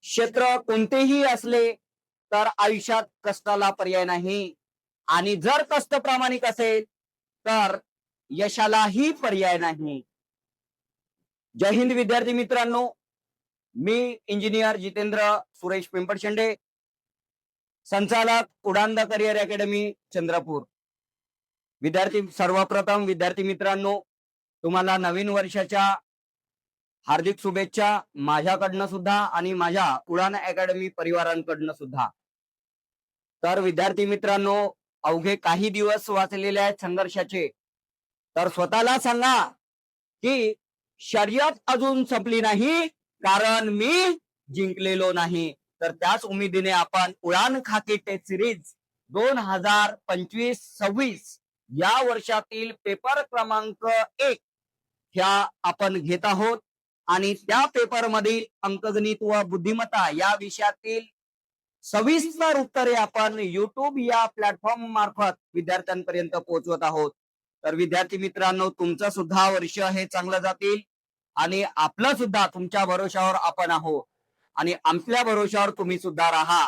क्षेत्र कोणतेही असले तर आयुष्यात कष्टाला पर्याय नाही, आणि जर कष्ट प्रामाणिक असेल तर यशालाही पर्याय नाही. जय हिंद विद्यार्थी मित्रांनो, मी इंजिनियर जितेंद्र सुरेश पिंपळशेंडे, संचालक उडान द करिअर अकॅडमी चंद्रपूर. सर्वप्रथम विद्यार्थी मित्रांनो, तुम्हाला नवीन वर्षाच्या हार्दिक शुभेच्छा माझ्याकडनं सुद्धा आणि माझ्या उडान अकॅडमी परिवारांकडनं सुद्धा. तर विद्यार्थी मित्रांनो, अवघे काही दिवस वाचलेले आहेत संघर्षाचे. तर स्वतःला सांगा की शर्यत अजून संपली नाही, कारण मी जिंकलेलो नाही. तर त्याच उमेदीने आपण उडान खाकी टेस्ट सिरीज 2025-26 या वर्षातील पेपर क्रमांक 1 ह्या आपण घेत आहोत. आणि त्या पेपर मधील अंकगणित व बुद्धिमत्ता या विषयातील सविस्तर उत्तरे आपण युट्यूब या प्लॅटफॉर्म मार्फत विद्यार्थ्यांपर्यंत पोहोचवत आहोत. तर विद्यार्थी मित्रांनो, तुमचं सुद्धा वर्ष हे चांगलं जातील आणि आपलं सुद्धा तुमच्या भरोशावर आपण आहोत आणि आमच्या भरोशावर तुम्ही सुद्धा राहा.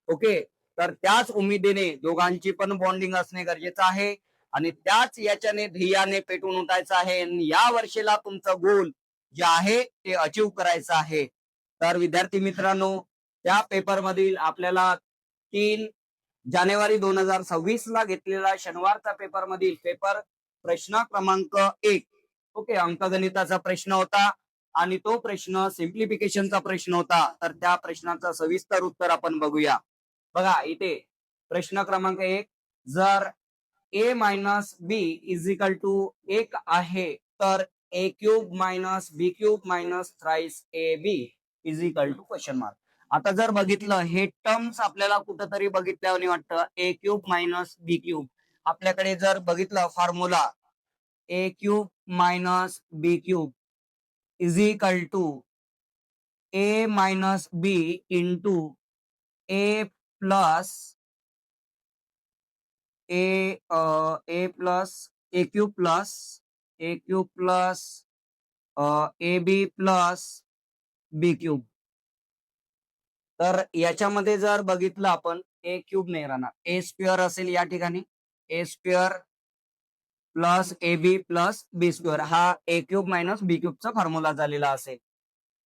ओके, तर त्याच उमेदीने दोघांची पण बॉन्डिंग असणे गरजेचं आहे आणि त्याच याच्याने ध्येयाने पेटून उठायचं आहे. या वर्षीला तुमचं गोल जे आहे ते अचीव करायचं आहे. तर विद्यार्थी मित्रांनो, त्या पेपर मधील आपल्याला 3 जानेवारी 2026 ला घेतलेला शनिवारचा पेपर मधील पेपर प्रश्न क्रमांक 1 ओके अंकगणिताचा प्रश्न होता आणि तो प्रश्न सिम्प्लिफिकेशनचा प्रश्न होता. तर त्या प्रश्नाचं सविस्तर उत्तर आपण बघूया. बघा इथे प्रश्न क्रमांक 1, जर a minus B is equal to 1 आहे तर a cube minus B cube minus thrice A B is equal to question mark. आता जर बघितलं हे टर्म्स आपल्याला कुठंतरी बघितल्याने वाटतं, A cube minus B cube. आपल्याकडे जर बघितलं formula A cube minus B cube is equal to A minus B into A plus A plus A cube plus A B plus B cube. तर याच्यामध्ये जर बघितलं आपण ए क्यूब नाही राहणार, ए स्क्वेअर असेल या ठिकाणी. A square plus A B plus B square हा ए क्यूब मायनस बी क्यूबचा फॉर्म्युला झालेला असेल.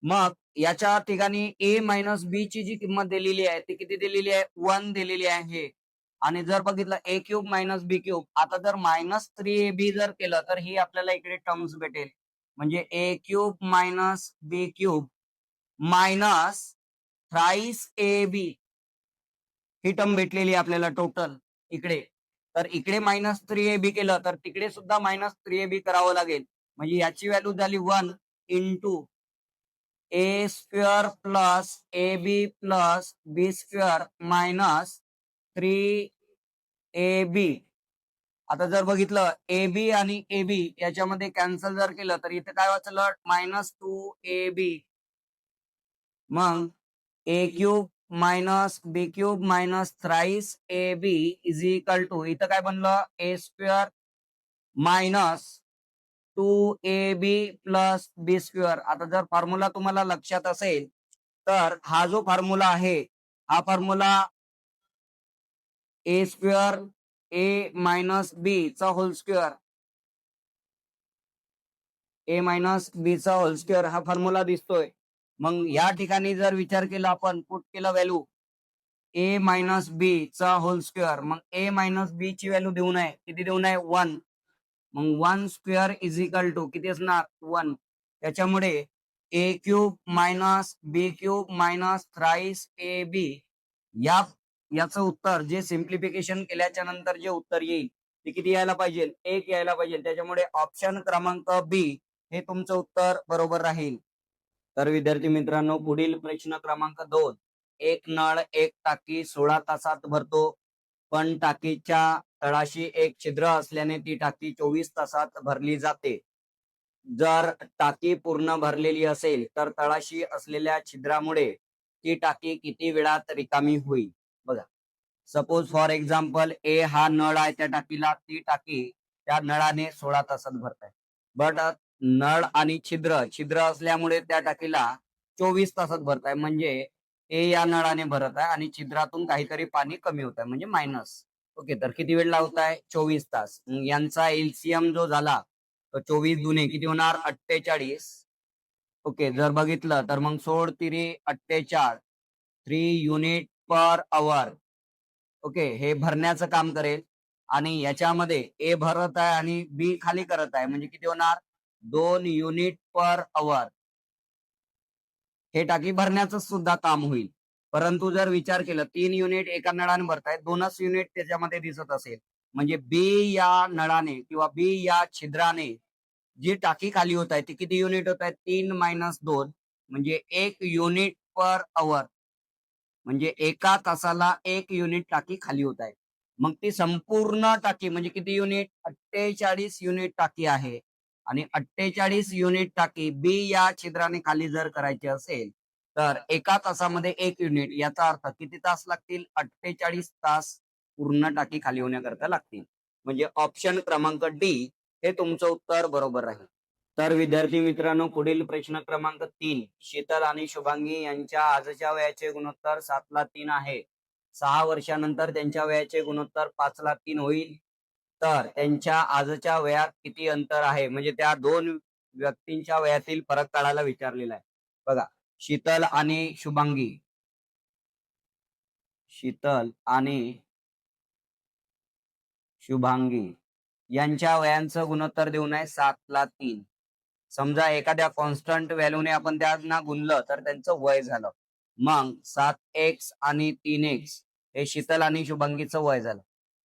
मग याच्या ठिकाणी ए मायनस बी ची जी किंमत दिलेली आहे ती किती दिलेली आहे, 1 दिलेली आहे. आणि जर बघितलं ए क्यूब मायनस बी क्यूब, आता जर -3ab जर केलं तर ही आपल्याला इकडे टर्म्स भेटेल. म्हणजे A cube minus B cube minus thrice A B ही टर्म भेटलेली आपल्याला टोटल इकडे. तर इकडे -3ab केलं तर तिकडे सुद्धा -3ab करावं लागेल. म्हणजे याची व्हॅल्यू झाली 1 into A square plus A B plus B square minus 3ab. आता जर बघितलं ए बी आणि ए बी याच्यामध्ये कॅन्सल जर केलं तर इथे काय वाचलं, -2ab. मग A cube minus B cube minus thrice A B is equal to इथं काय बनलं, A square minus 2ab plus B square. आता जर फॉर्म्युला तुम्हाला लक्षात असेल तर हा जो फॉर्म्युला आहे हा फॉर्म्युला ए स्क्वेअर ए मायनस बी चा होल स्क्वेअर, ए मायनस बी चा होल स्क्वेअर हा फॉर्म्युला दिसतोय. मग या ठिकाणी जर विचार केला आपण, पुट केला व्हॅल्यू ए मायनस बी चा होल स्क्वेअर, मग ए मायनस बी ची व्हॅल्यू देऊ नये, किती देऊ नये, 1. मग 1 स्क्वेअर इज इक्वल टू किती असणार, 1. त्याच्यामुळे A cube minus B cube minus thrice A B याचं उत्तर जे सिम्प्लिफिकेशन केल्याच्या नंतर जे उत्तर येईल ते किती यायला पाहिजे, 1 यायला पाहिजे. त्याच्यामुळे ऑप्शन क्रमांक बी हे तुमचं उत्तर बरोबर राहील. तर विद्यार्थी मित्रांनो, पुढील प्रश्न क्रमांक 2, एक नळ एक टाकी 16 तासात भरतो, पण टाकीच्या तळाशी एक छिद्र असल्याने ती टाकी 24 तासात भरली जाते. जर टाकी पूर्ण भरलेली असेल तर तळाशी असलेल्या छिद्रामुळे ती टाकी किती वेळात रिकामी होईल. बघा, सपोज फॉर एक्झाम्पल ए हा नळ आहे त्या टाकीला, ती टाकी त्या नळाने 16 तासात भरताय. बट नळ आणि छिद्र असल्यामुळे त्या टाकीला 24 तासात भरताय. म्हणजे ए या नळाने भरत आहे आणि छिद्रातून काहीतरी पाणी कमी होत आहे म्हणजे मायनस. ओके, तर किती वेळ लावताय? 24 तास. मग यांचा एलसीएम जो झाला तर 24 दुने किती होणार? 48. ओके, जर बघितलं तर मग 16 तिरी 48, 3 युनिट पर आवर. ओके, हे भरण्याचं काम करेल आणि याच्यामध्ये ए भरत आहे आणि बी खाली करत आहे म्हणजे किती होणार? 2 युनिट पर आवर. हे टाकी भरण्याचं सुद्धा काम होईल. परंतु जर विचार केला 3 युनिट एका नळाने भरतायत, 2च युनिट त्याच्यामध्ये दिसत असेल म्हणजे बी या नळाने किंवा बी या छिद्राने जी टाकी खाली होत आहे ती किती युनिट होत आहे? 3 - 2 म्हणजे 1 युनिट पर आवर. म्हणजे एका तासाला 1 युनिट टाकी खाली होत आहे. मग ती संपूर्ण टाकी म्हणजे किती युनिट? 48 युनिट टाकी आहे आणि 48 युनिट टाकी बी या छिद्राने खाली जर करायची असेल तर एका तासामध्ये 1 युनिट. याचा अर्थ किती तास लागतील? 48 तास पूर्ण टाकी खाली होण्याकरता लागतील. म्हणजे ऑप्शन क्रमांक डी हे तुमचं उत्तर बरोबर राहील. तर विद्यार्थी मित्रांनो, पुढील प्रश्न क्रमांक 3. शीतल आणि शुभांगी यांच्या आजच्या वयाचे गुणोत्तर 7:3 आहे. 6 वर्षानंतर त्यांच्या वयाचे गुणोत्तर 5:3 होईल. तर त्यांच्या आजच्या वयात किती अंतर आहे? म्हणजे त्या दोन व्यक्तींच्या वयातील फरक काढायला विचारलेला आहे. बघा, शीतल आणि शुभांगी. शीतल आणि शुभांगी यांच्या वयांचं गुणोत्तर देऊन आहे 7:3. समजा एखाद्या कॉन्स्टंट व्हॅल्यूने आपण त्यांना गुणलं तर त्यांचं वय झालं. मग 7x आणि 3x हे शीतल आणि शुभांगीचं वय झालं.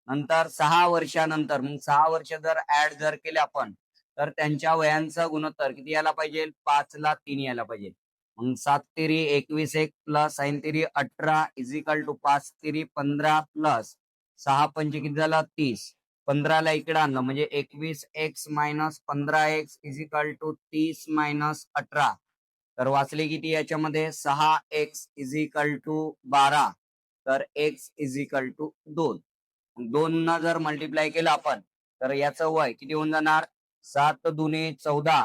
नंतर 6 वर्षानंतर मग 6 वर्ष जर ऍड जर केले आपण तर त्यांच्या वयांचं गुणोत्तर किती यायला पाहिजे? 5:3 यायला पाहिजे. मग 7 तिरी 21 एक प्लस 9 तिरी 18 इजिकल टू 5 तिरी 15 प्लस 6 पंचे किती झालं? 30. 15ला इकडे आणलं म्हणजे 21x मायनस 15x इजिकल टू 30 - 18. तर वाचले किती याच्यामध्ये? 6x इजिकल टू 12. तर x इजिकल टू 2. 2 न जर मल्टिप्लाय केलं आपण तर याचं वय किती होऊन जाणार? 7 दुने 14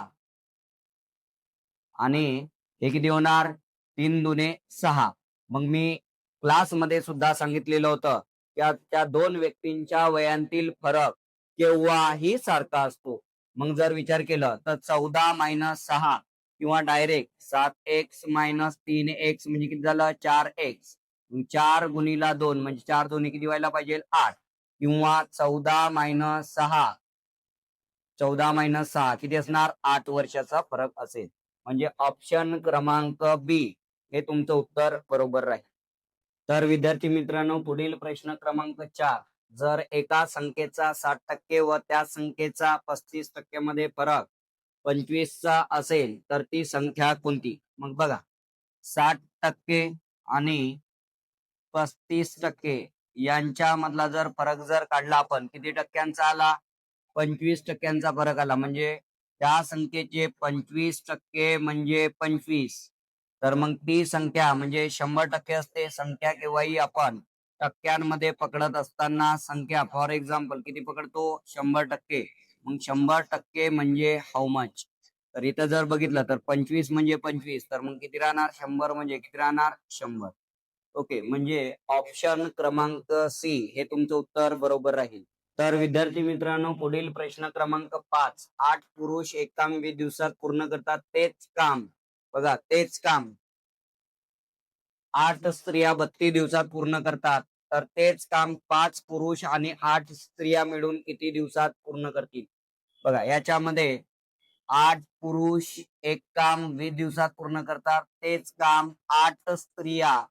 आणि हे किती होणार? 3 दुने 6. मग मी क्लासमध्ये सुद्धा सांगितलेलं होतं की त्या दोन व्यक्तींच्या वयांतील फरक केव्हाही सारखा असतो. मग जर विचार केला तर 14 - 6 किंवा डायरेक्ट 7x - 3x म्हणजे किती झालं? 4x. 4 गुणिला 2 म्हणजे 4 दोन्ही किती व्हायला पाहिजे? 8. किंवा 14 - 6 किती असणार? 8 वर्षाचा फरक असेल. म्हणजे ऑप्शन क्रमांक बी हे तुमचं उत्तर बरोबर राहील. तर विद्यार्थी मित्रांनो, पुढील प्रश्न क्रमांक 4. जर एका संख्येचा 60% व त्या संख्येचा 35% मध्ये फरक 25चा असेल तर ती संख्या कोणती? मग बघा, 60% आणि 35% यांच्या मधला जर फरक जर काढला आपण किती टक्क्यांचा आला? 25% फरक आला. म्हणजे त्या संख्येचे 25% म्हणजे 25. तर मग ती संख्या म्हणजे 100% असते. संख्या केव्हाही आपण टक्क्यांमध्ये पकडत असताना संख्या फॉर एक्झाम्पल किती पकडतो? 100%. मग 100% म्हणजे हाऊ मच? तर इथं जर बघितलं तर 25 म्हणजे 25. तर मग किती राहणार? 100 म्हणजे किती राहणार? 100. ओके, म्हणजे ऑप्शन क्रमांक सी हे तुमचं उत्तर बरोबर राहील. तर विद्यार्थी मित्रांनो, पुढील प्रश्न क्रमांक 5. 8 पुरुष एक काम 20 दिवसात पूर्ण करतात तेच काम. बघा, तेच काम 8 स्त्रिया 32 दिवसात पूर्ण करतात. तर तेच काम 5 पुरुष आणि 8 स्त्रिया मिळून किती दिवसात पूर्ण करतील? बघा, याच्यामध्ये 8 पुरुष एक काम 20 दिवसात पूर्ण करतात. तेच काम 8 स्त्रिया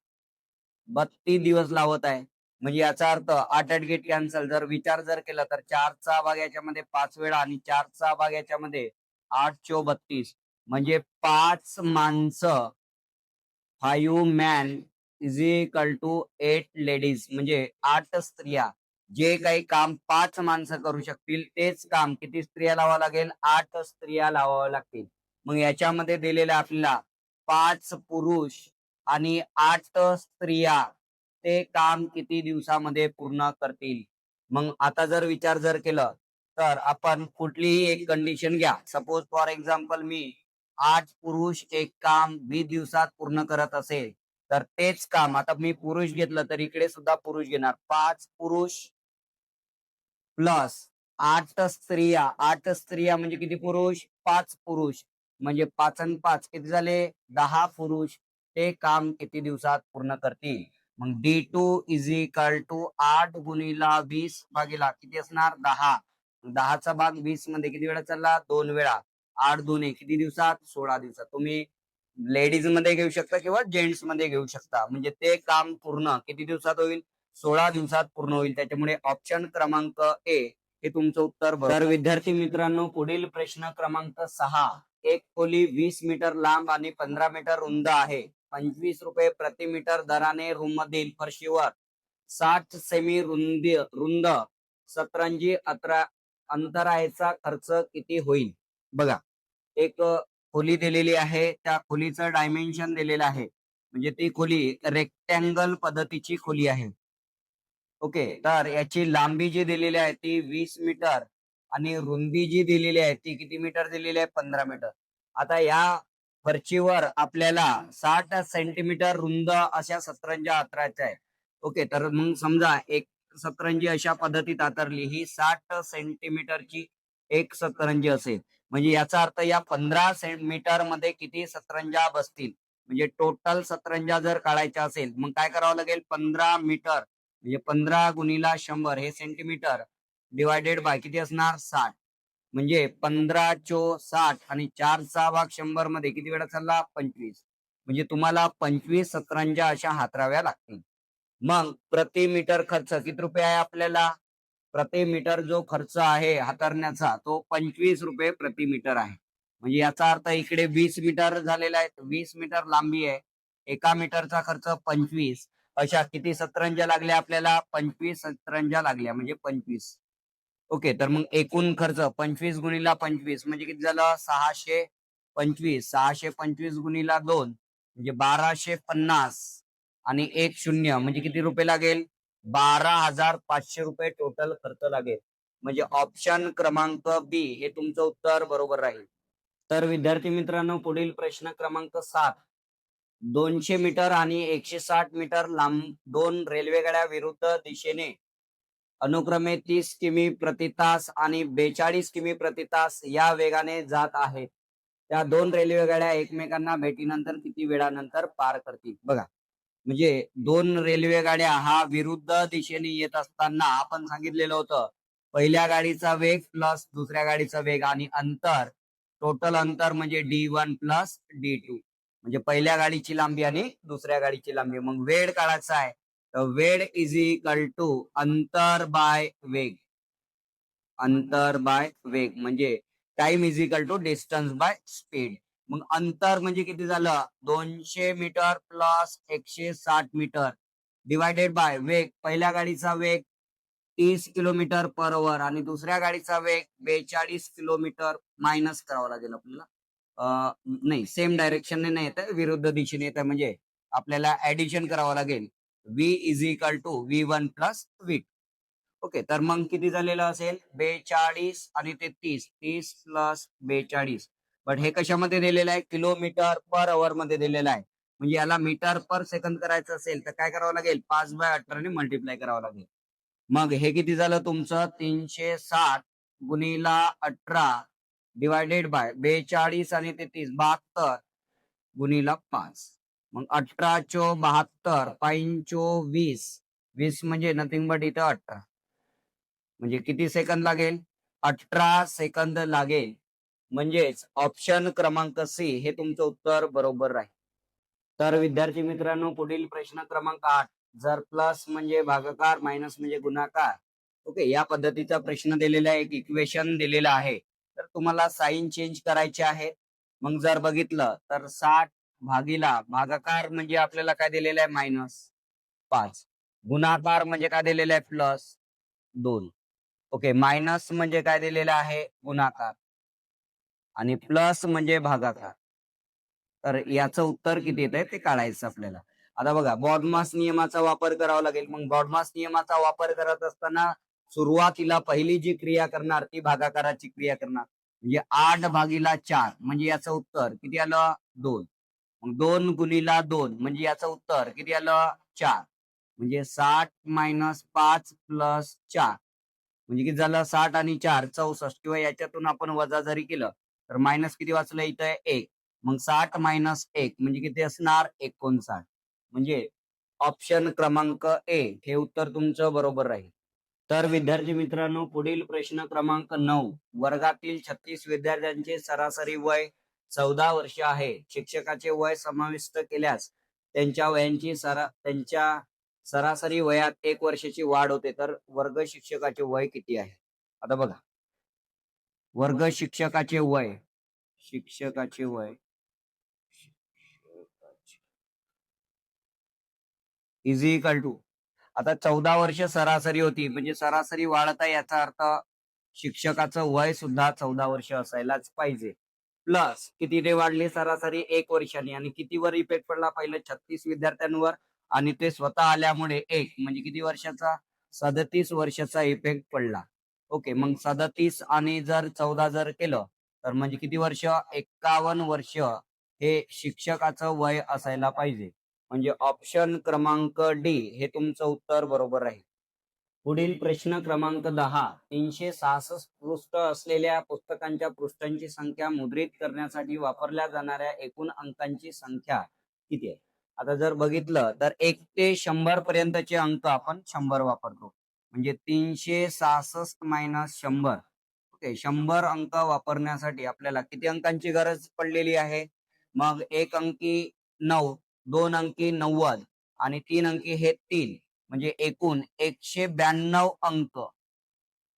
32 दिवस लावत आहे. म्हणजे याचा अर्थ 8 गेट कॅन्सल. जर विचार जर केला तर 4चा भाग याच्यामध्ये 5 वेळा आणि 4चा भाग याच्यामध्ये 8 चोक 32. म्हणजे 5 माणसं 5 man is equal to 8 ladies. म्हणजे 8 स्त्रिया जे काही काम 5 माणसं करू शकतील तेच काम किती स्त्रिया लावावं लागेल? 8 स्त्रिया लावावं लागतील. मग याच्यामध्ये दिलेलं आपल्याला 5 पुरुष आणि 8 स्त्रिया ते काम किती दिवसामध्ये पूर्ण करतील? मग आता जर विचार जर केलं तर आपण कुठलीही एक कंडिशन घ्या. सपोज फॉर एक्झाम्पल मी 8 पुरुष एक काम 20 दिवसात पूर्ण करत असेल तर तेच काम आता मी पुरुष घेतलं तर इकडे सुद्धा पुरुष घेणार. 5 पुरुष प्लस 8 स्त्रिया म्हणजे किती पुरुष? 5 पुरुष म्हणजे 5 आणि 5 किती झाले? 10 पुरुष ते काम किती दिवसात पूर्ण करतील? मग D2 इज इक्वल टू 8 गुणिला 20 भागीला किती असणार? 10. 10चा भाग 20 मध्ये किती वेळा चालला? 2 वेळा. 8 दुने किती दिवसात? 16 दिवसात. तुम्ही लेडीज मध्ये घेऊ शकता किंवा जेंट्स मध्ये घेऊ शकता. म्हणजे ते काम पूर्ण किती दिवसात होईल? 16 दिवसात पूर्ण होईल. त्याच्यामुळे ऑप्शन क्रमांक ए हे तुमचं उत्तर बरोबर. तर विद्यार्थी मित्रांनो, पुढील प्रश्न क्रमांक 6. एक खोली 20 मीटर लांब आणि 15 मीटर रुंद आहे. 25 रुपये प्रति मीटर दराने रूम मधील फरशीवर 60 सेमी रुंद सतरंजी अंतराचा खर्च किती होईल? बघा, एक खोली दिलेली आहे, त्या खोलीचं डायमेन्शन दिलेलं आहे. म्हणजे ती खोली रेक्टँगल पद्धतीची खोली आहे. ओके, तर याची लांबी जी दिलेली आहे ती 20 मीटर आणि रुंदी जी दिलेली आहे ती किती मीटर दिलेली आहे? 15 मीटर. आता या फरशीवर आपल्याला 60 सेंटीमीटर रुंद अशा सतरंजा अंतराच्या आहे. ओके, तर मग समजा एक सतरंजी अशा पद्धतीत आतरली, ही 60 सेंटीमीटरची एक सतरंजी असेल. म्हणजे याचा अर्थ या 15 मीटर मध्ये किती सतरंजा बसतील? म्हणजे टोटल सतरंजा जर काढायच्या असेल मग काय करावं लागेल? 15 मीटर म्हणजे 15 गुणिला 100 हे सेंटीमीटर डिवायडेड बाय किती असणार? 60. म्हणजे 15 चो 60 आणि 4चा भाग 100 मध्ये किती वेळा चालला? 25. म्हणजे तुम्हाला 25 सतरंजा अशा हातराव्या लागतील. मग प्रति मीटर खर्च किती रुपये आहे आपल्याला? प्रति मीटर जो खर्च आहे हातरण्याचा तो 25 रुपये प्रति मीटर आहे. म्हणजे याचा अर्थ इकडे 20 मीटर झालेला आहे. 20 मीटर लांबी आहे. एका मीटरचा खर्च 25. अशा किती सतरंजा लागल्या आपल्याला? 25 सतरंजा लागल्या म्हणजे 25. ओके, तर मग एकूण खर्च 25 गुणिला 25 म्हणजे किती झालं? 625. 625 गुणिला 2 म्हणजे 1250 आणि 1 शून्य म्हणजे किती रुपये लागेल? 12,500 रुपये टोटल खर्च लागेल. म्हणजे ऑप्शन क्रमांक बी हे तुमचं उत्तर बरोबर राहील. तर विद्यार्थी मित्रांनो, पुढील प्रश्न क्रमांक 7. 200 मीटर आणि 160 मीटर लांब दोन रेल्वे गाड्या विरुद्ध दिशेने अनुक्रमे 30 किमी प्रति तास आणि 42 किमी प्रति तास या वेगाने जात आहेत. त्या दोन रेल्वे गाड्या एकमेकांना भेटीनंतर किती वेळानंतर पार करतील? बघा, म्हणजे दोन रेल्वे गाड्या हा विरुद्ध दिशेने येत असताना आपण सांगितलेलं होतं पहिल्या गाडीचा वेग प्लस दुसऱ्या गाडीचा वेग आणि अंतर, टोटल अंतर म्हणजे D1 प्लस D2 म्हणजे पहिल्या गाडीची लांबी आणि दुसऱ्या गाडीची लांबी. मग वेळ काढायचा आहे तर वेळ इज इक्वल टू अंतर बाय वेग. अंतर बाय वेग म्हणजे time is equal to distance by speed. मग अंतर म्हणजे किती झालं? 200 metre plus 160 metre divided by वेग. पहिल्या गाडीचा वेग 30 किलोमीटर पर आवर आणि दुसऱ्या गाडीचा वेग 42 किलोमीटर मायनस करावा लागेल आपल्याला. नाही, सेम डायरेक्शनने नाही येत, विरुद्ध दिशेने येत म्हणजे आपल्याला ऍडिशन करावं लागेल. V is equal to V1 plus V2. Okay, तर मग किती झालेलं असेल? 42 आणि ते 30. 30 प्लस 42. बट हे कशामध्ये दिलेलं आहे? किलोमीटर पर आवर मध्ये दिलेलं आहे. म्हणजे याला मीटर पर सेकंद करायचं असेल तर काय करावं लागेल? 5/18 ने मल्टिप्लाय करावं लागेल. मग हे किती झालं तुमचं? 360 गुणिला 18 डिवायडेड बाय 42 आणि ते 30 72 गुणिला 5. मग 18 चो 72 5 चो 20. 20 म्हणजे नथिंग बट इथं 18 म्हणजे किती सेकंद लागेल? 18 सेकंद लागेल. म्हणजेच ऑप्शन क्रमांक सी हे तुमचं उत्तर बरोबर राहील. तर विद्यार्थी मित्रांनो, पुढील प्रश्न क्रमांक 8. जर प्लस म्हणजे भागाकार मायनस म्हणजे गुणाकार, ओके, या पद्धतीचा प्रश्न दिलेला आहे, एक इक्वेशन दिलेलं आहे. तर तुम्हाला साइन चेंज करायचे आहे. मग जर बघितलं तर 60 भागीला भागाकार म्हणजे आपल्याला काय दिलेलं आहे? -5. गुणाकार म्हणजे काय दिलेलं आहे? +2. ओके, मायनस म्हणजे काय दिलेलं आहे? गुणाकार आणि प्लस म्हणजे भागाकार. तर याचं उत्तर किती येत आहे ते काढायचं आपल्याला. आता बघा, बॉडमास नियमाचा वापर करावा लागेल. मग बॉडमास नियमाचा वापर करत असताना सुरुवातीला पहिली जी क्रिया करणार ती भागाकाराची क्रिया करणार. म्हणजे 8/4 म्हणजे याचं उत्तर किती आलं? 2. मग 2 गुणिला 2 म्हणजे याचं उत्तर किती आलं 4. म्हणजे 60 मायनस 5 प्लस 4 म्हणजे किती झालं 60 आणि 4 64 किंवा याच्यातून आपण वजा जरी केलं तर मायनस किती वाचलं इथं 1. मग 60 मायनस 1 म्हणजे किती असणार 59. म्हणजे ऑप्शन क्रमांक ए हे उत्तर तुमचं बरोबर राहील. तर विद्यार्थी मित्रांनो पुढील प्रश्न क्रमांक 9 वर्गातील 36 विद्यार्थ्यांचे सरासरी वय 14 वर्ष आहे. शिक्षकाचे वय समाविष्ट केल्यास त्यांच्या सरासरी वयात 1 वर्षाची वाढ होते. तर वर्ग शिक्षकाचे वय किती आहे? आता बघा वर्ग शिक्षकाचे वय इज इक्वल टू आता 14 वर्ष सरासरी होती म्हणजे सरासरी वाढत आहे याचा अर्थ शिक्षकाचं वय सुद्धा 14 वर्ष असायलाच पाहिजे. प्लस कितीने वाढली सरासरी 1 वर्षांनी आणि कितीवर इफेक्ट पडला पहिले 36 विद्यार्थ्यांवर आणि ते स्वतः आल्यामुळे 1 म्हणजे किती वर्षाचा 37 वर्षाचा इफेक्ट पडला. ओके मग 37 आणि जर 14 जर केलं तर म्हणजे किती वर्ष 51 वर्ष हे शिक्षकाचं वय असायला पाहिजे. म्हणजे ऑप्शन क्रमांक डी हे तुमचं उत्तर बरोबर आहे. पुढील प्रश्न क्रमांक 10 366 पृष्ठ असलेल्या पुस्तकांच्या पृष्ठांची संख्या मुद्रित करण्यासाठी वापरल्या जाणाऱ्या एकूण अंकांची संख्या किती आहे? आता जर बघितलं तर 1 ते 100 पर्यंतचे अंक आपण 100 वापरतो. म्हणजे 366 मायनस 100. ओके 100 अंक वापरण्यासाठी आपल्याला किती अंकांची गरज पडलेली आहे? मग 1 अंकी 9, 2 अंकी 90 आणि 3 अंकी हे 3 म्हणजे एकूण 192 अंक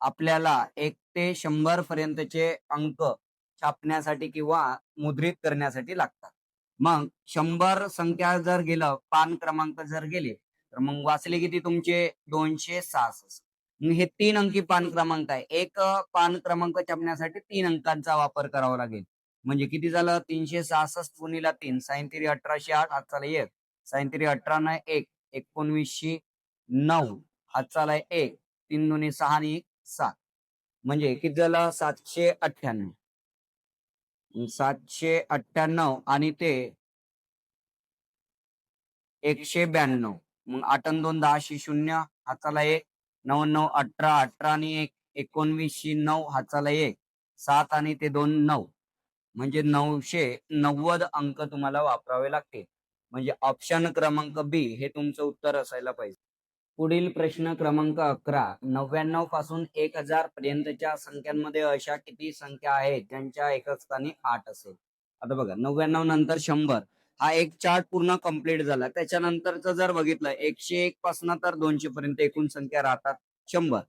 आपल्याला 1 ते 100 पर्यंतचे अंक छापण्यासाठी किंवा मुद्रित करण्यासाठी लागतात. मग 100 संख्या जर गेलं पान क्रमांक जर गेले तर मग वाचले किती तुमचे 266. मग हे 3 अंकी पान क्रमांक आहे. एक पान क्रमांक छापण्यासाठी 3 अंकांचा वापर करावा लागेल. म्हणजे किती झालं 366 गुणिले 3 साइन 1808 हातचाला 1 साइन 18 न 1 1909 हातचाला 1 3 दुनी 6 आणि 7 म्हणजे किती झालं 798. 798 आणि ते 192 मग 8 आणि 2 10 शून्य हाताला 1 9 9 18 18 आणि 1 19 9 हाताला 1 7 आणि ते 2 9 म्हणजे 990 अंक तुम्हाला वापरावे लागतील. म्हणजे ऑप्शन क्रमांक बी हे तुमचं उत्तर असायला पाहिजे. पुढील प्रश्न क्रमांक 11 99 पासून 1000 पर्यंतच्या संख्यांमध्ये अशा किती संख्या आहेत ज्यांच्या एकक स्थानी 8 असेल? आता बघा 99 नंतर 100 हा एक चार्ट पूर्ण कंप्लीट झाला. त्याच्यानंतरच जर बघितलं 101 पासून तर 200 पर्यंत एकूण संख्या राहतात 100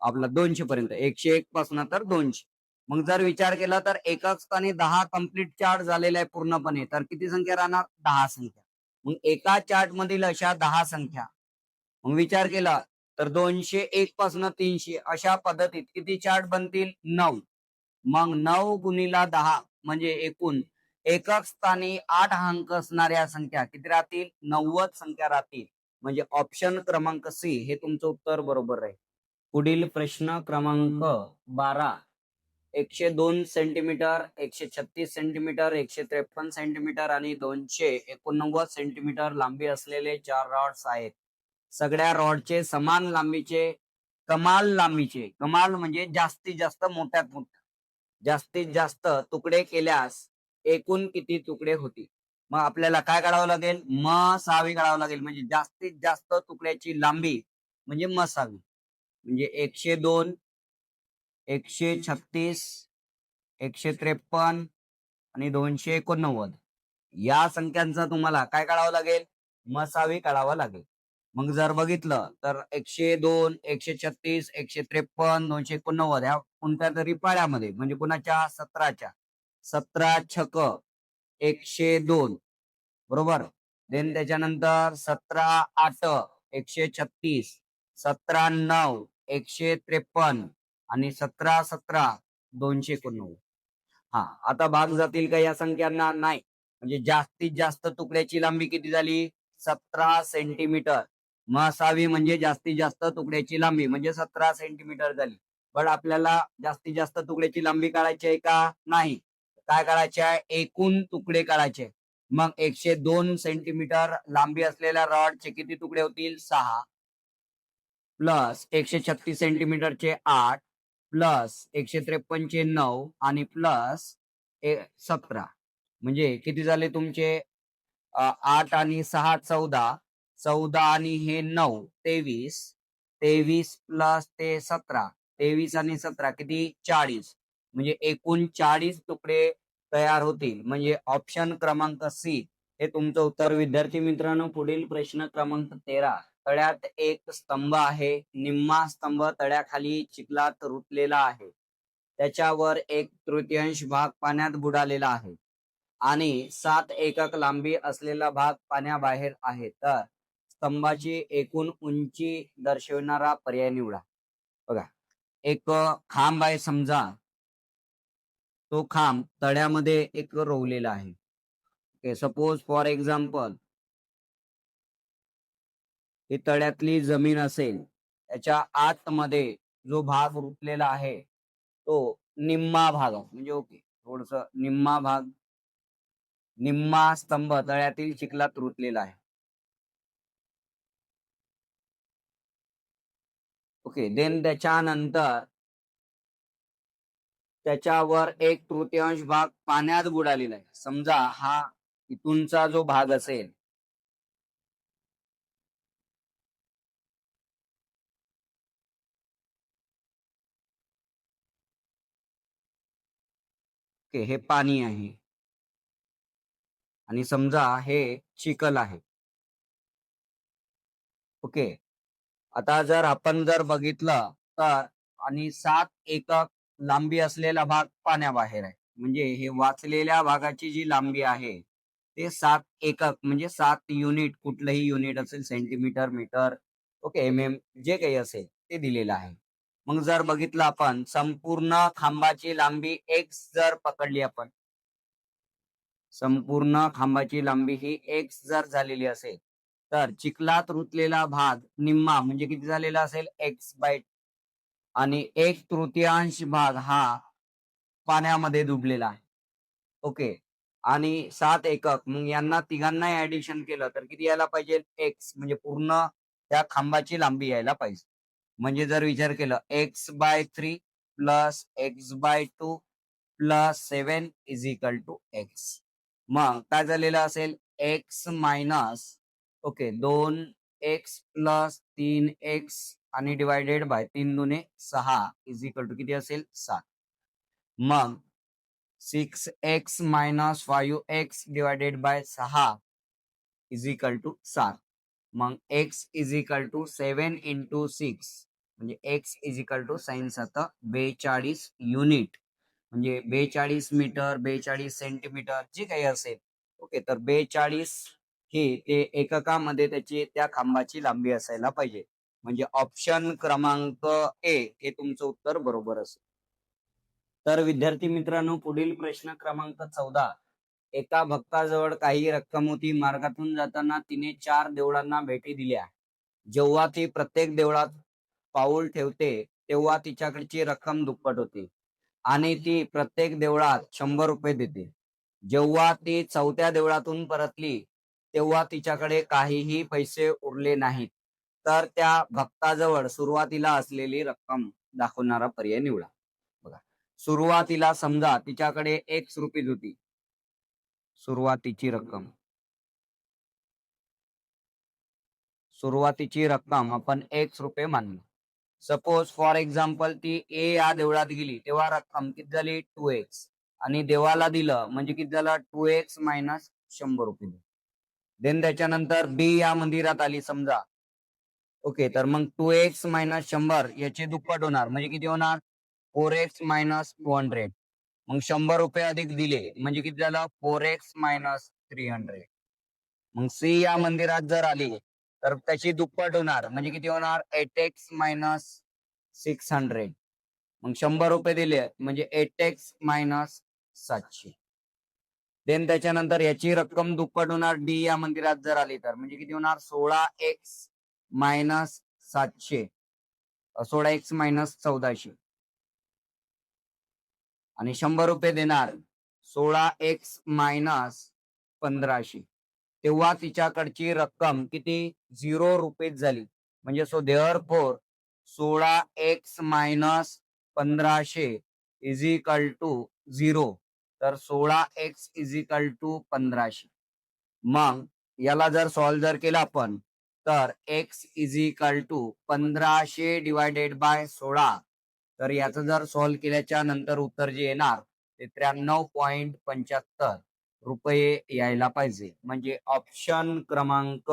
आपला 200 पर्यंत 101 पासून तर 200. मग जर विचार केला तर एकक स्थानी 10 कंप्लीट चार्ट झालेला आहे पूर्णपणे तर किती संख्या राहणार 10 संख्या. मग एका चार्ट मधील अशा 10 संख्या मग विचार केला तर 201 पासून 300 अशा पद्धतीत किती चार्ट बनतील 9. मग 9 गुणिला 10 म्हणजे एकूण एकक स्थानी 8 अंक असणाऱ्या संख्या किती राहतील 90 संख्या राहतील. म्हणजे ऑप्शन क्रमांक सी हे तुमचं उत्तर बरोबर राहील. पुढील प्रश्न क्रमांक 12 102 सेंटीमीटर 136 सेंटीमीटर 153 सेंटीमीटर आणि 289 सेंटीमीटर लांबी असलेले 4 रॉड्स आहेत. सगळ्या रॉडचे समान लांबीचे कमाल म्हणजे जास्तीत जास्त मोठ्यात मोठे जास्तीत जास्त तुकडे केल्यास एकूण किती तुकडे होतील? मग आपल्याला काय काढावं लागेल मसावी काढावं लागेल. म्हणजे जास्तीत जास्त तुकड्याची लांबी म्हणजे मसावी म्हणजे 102 136 153 आणि 289 या संख्यांचा तुम्हाला काय काढावं लागेल मसावी काढावा लागेल. मग जर बघितलं तर 102 136 153 289 ह्या कोणत्या तरी पाड्यामध्ये म्हणजे कुणाच्या 17च्या 17 छक 102 बरोबर. देन त्याच्यानंतर 17 8 136 17 9 153 आणि 17 17 289. हा आता भाग जातील का या संख्यांना नाही. म्हणजे जास्तीत जास्त तुकड्याची लांबी किती झाली 17 सेंटीमीटर. मसावी म्हणजे जास्तीत जास्त तुकड्याची लांबी म्हणजे 17 सेंटीमीटर झाली. पण आपल्याला जास्तीत जास्त तुकड्याची लांबी काढायची आहे का नाही काय काढायचे आहे एकूण तुकडे काढायचे. मग 102 सेंटीमीटर लांबी असलेल्या रॉडचे किती तुकडे होतील? 6 प्लस 136 सेंटीमीटरचे 8 प्लस 153 चे 9 आणि प्लस 17 म्हणजे किती झाले तुमचे? 8 आणि 6 14 14 आणि हे 9 23 23 प्लस ते 17 23 आणि 17 किती? 40 म्हणजे एकूण 40 तुकडे तयार होतील. म्हणजे ऑप्शन क्रमांक सी हे तुमचं उत्तर. विद्यार्थी मित्रांनो, पुढील प्रश्न क्रमांक 13. तळ्यात एक स्तंभ आहे. निम्मा स्तंभ तळ्याखाली चिखलात रुतलेला आहे. त्याच्यावर 1/3 भाग पाण्यात बुडालेला आहे आणि 7 एकक लांबी असलेला भाग पाण्याबाहेर आहे. तर स्तंभाची एकूण उंची दर्शविणारा पर्याय निवडा. बघा, एक खांब आहे समजा. तो खांब तळ्यामध्ये एक रोवलेला आहे. ओके, सपोज फॉर एक्झाम्पल ही तळ्यातली जमीन असेल, त्याच्या आतमध्ये जो भाग रुतलेला आहे तो निम्मा भाग म्हणजे ओके थोडस निम्मा भाग, निम्मा स्तंभ तळ्यातील चिखलात रुतलेला आहे. ओके, देन त्याच्यानंतर त्याच्यावर 1/3 भाग पाण्यात बुडालेला आहे. समजा हा इथूनचा जो भाग असेल, ओके हे पाणी आहे आणि समजा हे चिखल आहे. ओके, आता जर आपण बघितलं तर आणि 7 एकक लांबी असलेला भाग पाण्याबाहेर आहे. म्हणजे हे वाचलेल्या भागाची जी लांबी आहे ते 7 एकक म्हणजे 7 युनिट, कुठलंही युनिट असेल सेंटीमीटर, मीटर, ओके MM जे काही असेल ते दिलेलं आहे. मग जर बघितलं आपण संपूर्ण खांबाची लांबी x जर पकडली आपण, संपूर्ण खांबाची लांबी ही x जर झालेली असेल तर चिखलात रुतलेला भाग निम्मा म्हणजे किती झालेला असेल? x/2 आणि 1/3 भाग हा पाण्यामध्ये डुबलेला आहे. ओके, आणि 7 एकक मग यांना तिघांना ऍडिशन केलं तर किती यायला पाहिजे? x म्हणजे पूर्ण त्या खांबाची लांबी यायला पाहिजे. म्हणजे जर विचार केलं x/3 plus x/2 plus 7 is equal to x. मग काय झालेलं असेल? x minus okay 2x plus 3x आणि डिवायडेड बाय 3 दुने 6 इज इक्वल टू किती असेल? 7. मग 6x minus 5x divided by 6 is equal to 7. मग x is equal to 7 into 6 म्हणजे x is equal to sign 7 42 unit म्हणजे 42 मीटर, 42 सेंटीमीटर जे काही असेल. ओके, तर 42 ही ते एककामध्ये त्याची त्या खांबाची लांबी असायला पाहिजे. म्हणजे ऑप्शन क्रमांक ए हे तुमचं उत्तर बरोबर असेल. तर विद्यार्थी मित्रांनो, पुढील प्रश्न क्रमांक 14. एका भक्ताजवळ काही रक्कम होती. मार्गातून जाताना तिने 4 देवळांना भेटी दिल्या. जेव्हा ती प्रत्येक देवळात पाऊल ठेवते तेव्हा तिच्याकडची रक्कम दुप्पट होते आणि ती प्रत्येक देवळात 100 रुपये देते. जेव्हा ती 4थ्या देवळातून परतली तेव्हा तिच्याकडे काहीही पैसे उरले नाहीत. तर त्या भक्ताजवळ सुरुवातीला असलेली रक्कम दाखवणारा पर्याय निवडा. बघा, सुरुवातीला समजा तिच्याकडे 1 रुपये होती. सुरुवातीची रक्कम आपण 1 रुपये मानली. सपोज फॉर एक्झाम्पल ती ए या देवळात गेली तेव्हा रक्कम किती झाली? 2x आणि देवाला दिलं म्हणजे किती झालं? 2x मायनस 100 रुपये. देन त्याच्यानंतर बी या मंदिरात आली समजा. ओके, तर मग 2x मायनस 100 याचे दुप्पट होणार म्हणजे किती होणार? 4x minus 200. मग 100 रुपये अधिक दिले म्हणजे किती झालं? 4x minus 300. मग सी या मंदिरात जर आली तर त्याची दुप्पट होणार म्हणजे किती होणार? 8x minus 600. मग 100 रुपये दिले म्हणजे 8x मायनस 700. देन त्याच्यानंतर याची रक्कम दुप्पट होणार डी या मंदिरात जर आली तर म्हणजे किती होणार? 16x मायनस 700, 16x मायनस 1400 आणि 100 रुपये देणार 16x मायनस 1500, तेव्हा तिच्याकडची रक्कम किती? 0 रुपीज झाली. म्हणजे so therefore 16x minus 1500 is equal to 0. तर 16x इज इक्वल टू 1500. मग याला जर सॉल्व्ह जर केलं आपण तर x is equal to 1500 divided by 16. तर याचं जर सॉल्व्ह केल्याच्या नंतर उत्तर जे येणार ते 93.75 रुपये यायला पाहिजे. म्हणजे ऑप्शन क्रमांक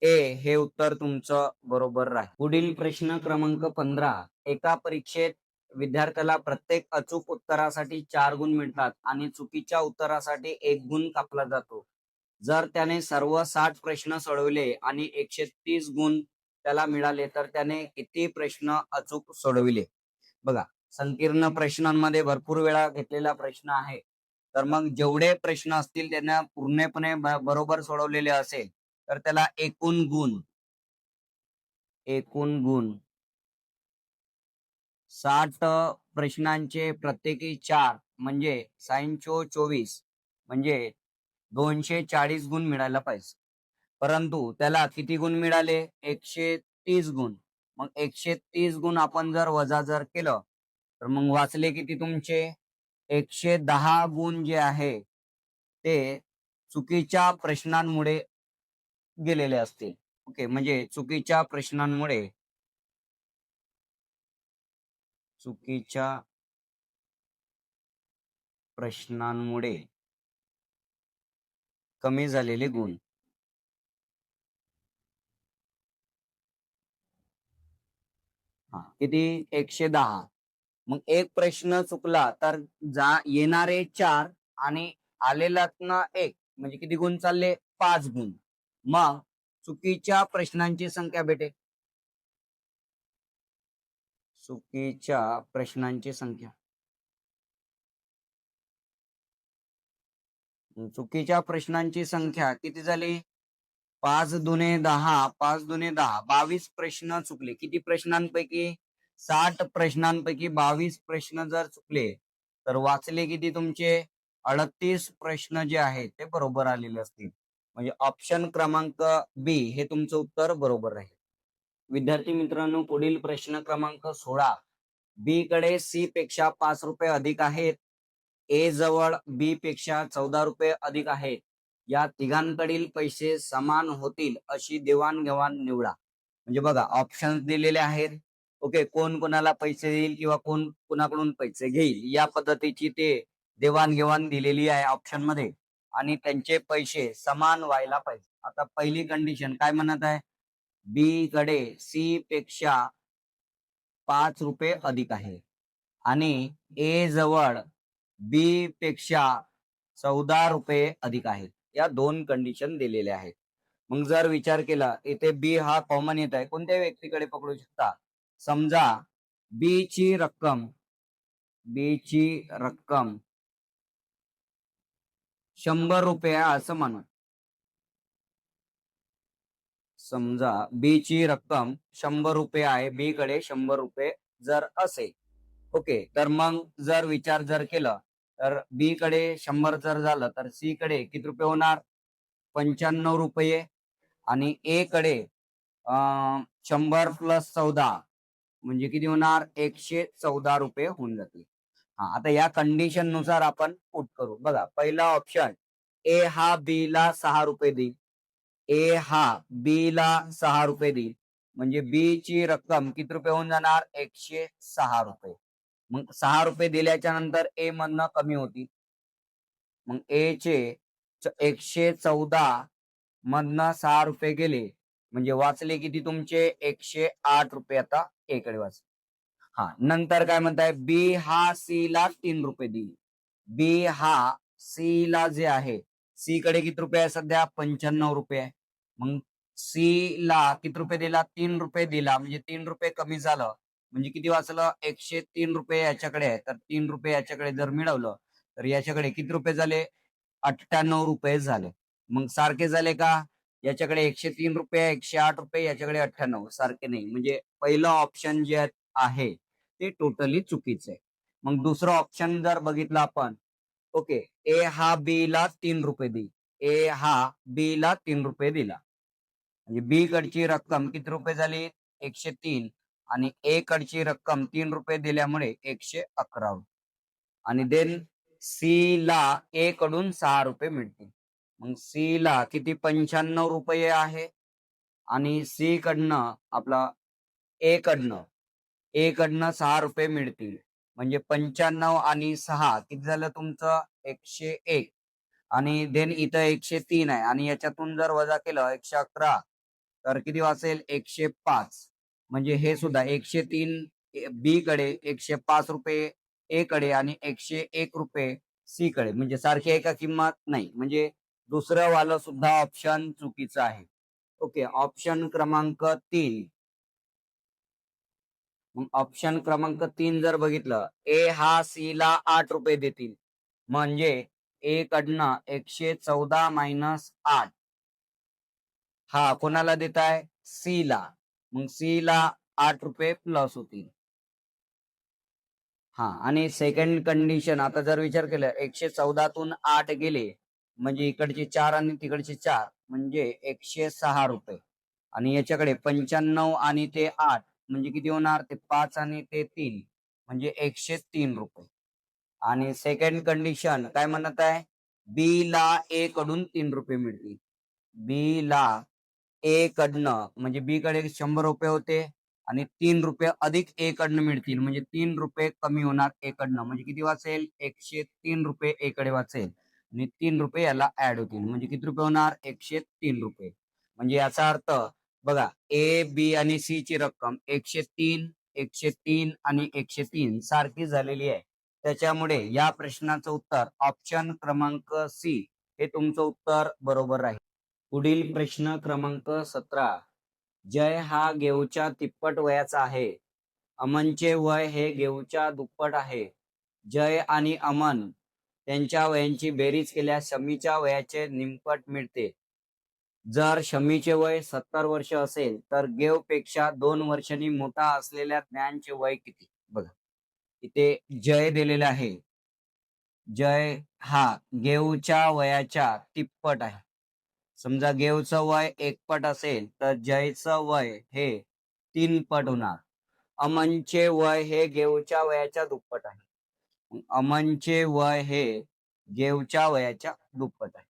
ए हे उत्तर तुमचं बरोबर राहील. पुढील प्रश्न क्रमांक 15. एका परीक्षेत विद्यार्थ्याला प्रत्येक अचूक उत्तरासाठी 4 गुण मिळतात आणि चुकीच्या उत्तरासाठी 1 गुण कापला जातो. जर त्याने सर्व 60 प्रश्न सोडवले आणि 130 गुण त्याला मिळाले तर त्याने किती प्रश्न अचूक सोडविले? बघा, संकीर्ण प्रश्नांमध्ये भरपूर वेळा घेतलेला प्रश्न आहे. तर मग जेवढे प्रश्न असतील त्यांना पूर्णपणे बरोबर सोडवलेले असेल तर त्याला एकूण गुण 60 प्रश्नांचे प्रत्येकी 4 म्हणजे 24 म्हणजे 240 गुण मिळायला पाहिजे. परंतु त्याला किती गुण मिळाले? 130 गुण. मग 130 गुण आपण जर वजा जर केलं तर मग वाचले किती तुमचे? 110 गुण जे आहे ते चुकीच्या प्रश्नांमुळे गेलेले असतील. ओके, म्हणजे चुकीच्या प्रश्नांमुळे कमी झालेले गुण. किती? 110. मग एक प्रश्न चुकला तर येणारे 4 आणि आलेल्यातनं 1 म्हणजे किती गुण चालले? 5 गुण. मग चुकीच्या प्रश्नांची संख्या भेटेल. चुकीच्या प्रश्नांची संख्या किती झाली? 5 दुने 10, 5 दुने 10, 22 प्रश्न चुकले. किती प्रश्नांपैकी? 60 प्रश्नांपैकी 22 प्रश्न जर चुकले तर वाचले किती तुमचे? 38 प्रश्न जे आहेत ते बरोबर आलेले असतील. म्हणजे ऑप्शन क्रमांक बी हे तुमचं उत्तर बरोबर राहील. विद्यार्थी मित्रांनो, पुढील प्रश्न क्रमांक 16. बी कडे सी पेक्षा 5 रुपये अधिक आहेत. ए जवळ बी पेक्षा 14 रुपये अधिक आहेत. या तिघांकडील पैसे समान होतील अशी देवाणघेवाण निवडा. म्हणजे बघा, ऑप्शन दिलेले आहेत. ओके, कोण कोणाला पैसे देईल किंवा कोण कोणाकडून पैसे घेईल या पद्धतीची ते देवाणघेवाण दिलेली आहे ऑप्शन मध्ये आणि त्यांचे पैसे समान व्हायला पाहिजे. आता पहिली कंडिशन काय म्हणत आहे? बी कडे सी पेक्षा 5 रुपये अधिक आहे आणि ए जवळ बी पेक्षा 14 रुपये अधिक आहेत. या 2 कंडिशन दिलेल्या आहेत. मग जर विचार केला इथे बी हा कॉमन येत आहे, कोणत्या व्यक्तीकडे पकडू शकता? समजा बी ची रक्कम 100 रुपये असं म्हणू. समजा बी ची रक्कम 100 रुपये आहे, बी कडे 100 रुपये जर असेल. ओके, तर मग जर विचार जर केला तर बी कडे 100 जर झालं तर सी कडे किती रुपये होणार? 95 रुपये आणि ए कडे 100 प्लस 14 म्हणजे किती होणार? 114 रुपये होऊन जातील. आता या कंडिशन नुसार आपण पुट करू. बघा, पहिला ऑप्शन ए हा बी ला 6 रुपये देईल. ए हा बी ला 6 रुपये देईल म्हणजे बी ची रक्कम किती रुपये होऊन जाणार? 106 रुपये. मग 6 रुपये दिल्याच्या नंतर ए मधनं कमी होतील. मग ए चे 114 मधनं 6 रुपये गेले म्हणजे वाचले किती तुमचे? 108 रुपये आता ए कडे वाचले. नंतर काय म्हणताय? बी हा सी ला 3 रुपये देईल. बी हा सी ला जे आहे, सी कडे किती रुपये आहे सध्या? 95 रुपये आहे. मग सी ला किती रुपये दिला? 3 रुपये दिला म्हणजे 3 रुपये कमी झालं म्हणजे किती वाचलं? 103 रुपये याच्याकडे आहे तर 3 रुपये याच्याकडे जर मिळवलं तर याच्याकडे किती रुपये झाले? 98 रुपये झाले. मग सारखे झाले का? याच्याकडे 103 रुपये, 108 रुपये, याच्याकडे 98. सारखे नाही. म्हणजे पहिलं ऑप्शन जे आहे ते टोटली चुकीचं आहे. मग दुसरं ऑप्शन जर बघितलं आपण, ओके, ए हा बी ला 3 रुपये देईल. ए हा बी ला 3 रुपये दिला, म्हणजे बी कडची रक्कम किती रुपये झाली? 103. आणि ए कडची रक्कम 3 रुपये दिल्यामुळे 111 रुपये. आणि देन सी ला ए कडून 6 रुपये मिळतील. मग सी ला किती? 95 रुपये आहे. आणि सी कडनं आपला ए कडनं 6 रुपये मिळतील. म्हणजे 95 आणि 6 किती झालं तुमचं? 101. आणि देन इथं 103 आहे आणि याच्यातून जर वजा केलं 111 तर किती वाचेल? 105. म्हणजे हे सुद्धा 103 बी कडे, 105 रुपये ए कडे आणि 101 रुपये सी कडे, म्हणजे सारखी आहे का किंमत? नाही. म्हणजे दुसरं वालं सुद्धा ऑप्शन चुकीचं आहे. ओके, ऑप्शन क्रमांक 3. मग ऑप्शन क्रमांक 3 जर बघितलं, ए हा सी ला 8 रुपये देतील, म्हणजे ए कडनं 114 मायनस 8 हा कोणाला देत आहे? सी ला. मग सी ला 8 रुपये प्लस होतील. हा, आणि सेकंड कंडिशन आता जर विचार केला, 114 तून 8 गेले म्हणजे इकडचे 4 आणि तिकडचे 4 म्हणजे 106 रुपये. आणि याच्याकडे 95 आणि ते 8 म्हणजे किती होणार? ते 5 आणि ते 3 म्हणजे 103 रुपये. आणि सेकंड कंडिशन काय म्हणत आहे? बी ला ए कडून 3 रुपये मिळतील. बी ला ए कडनं, म्हणजे बी कडे 100 रुपये होते आणि 3 रुपये अधिक ए कडनं मिळतील, म्हणजे 3 रुपये कमी होणार ए कडनं, म्हणजे किती वाचेल? 103 रुपये ए कडे वाचेल आणि 3 रुपये याला ऍड होतील, म्हणजे किती रुपये होणार? 103 रुपये. म्हणजे याचा अर्थ बघा, ए बी आणि सी ची रक्कम 103, 103 आणि 103 सारखी झालेली आहे. त्याच्यामुळे या प्रश्नाचं उत्तर ऑप्शन क्रमांक सी हे तुमचं उत्तर बरोबर आहे. पुढील प्रश्न क्रमांक 17. जय हा गेऊच्या तिप्पट वयाचा आहे. अमनचे वय हे गेऊच्या दुप्पट आहे. जय आणि अमन त्यांच्या वयांची बेरीज केल्यास शमीच्या वयाचे निमपट मिळते. जर शमीचे वय 70 वर्ष असेल तर गेव पेक्षा 2 वर्षांनी मोठा असलेल्या ज्ञानचे वय किती? बघा, इथे जय दिलेले आहे. जय हा गेऊच्या वयाच्या तिप्पट आहे. समजा गेवचं वय 1 पट असेल तर जयचं वय हे 3 पट होणार. अमनचे वय हे गेवच्या वयाच्या दुप्पट आहे. अमनचे वय हे गेवच्या वयाच्या दुप्पट आहे.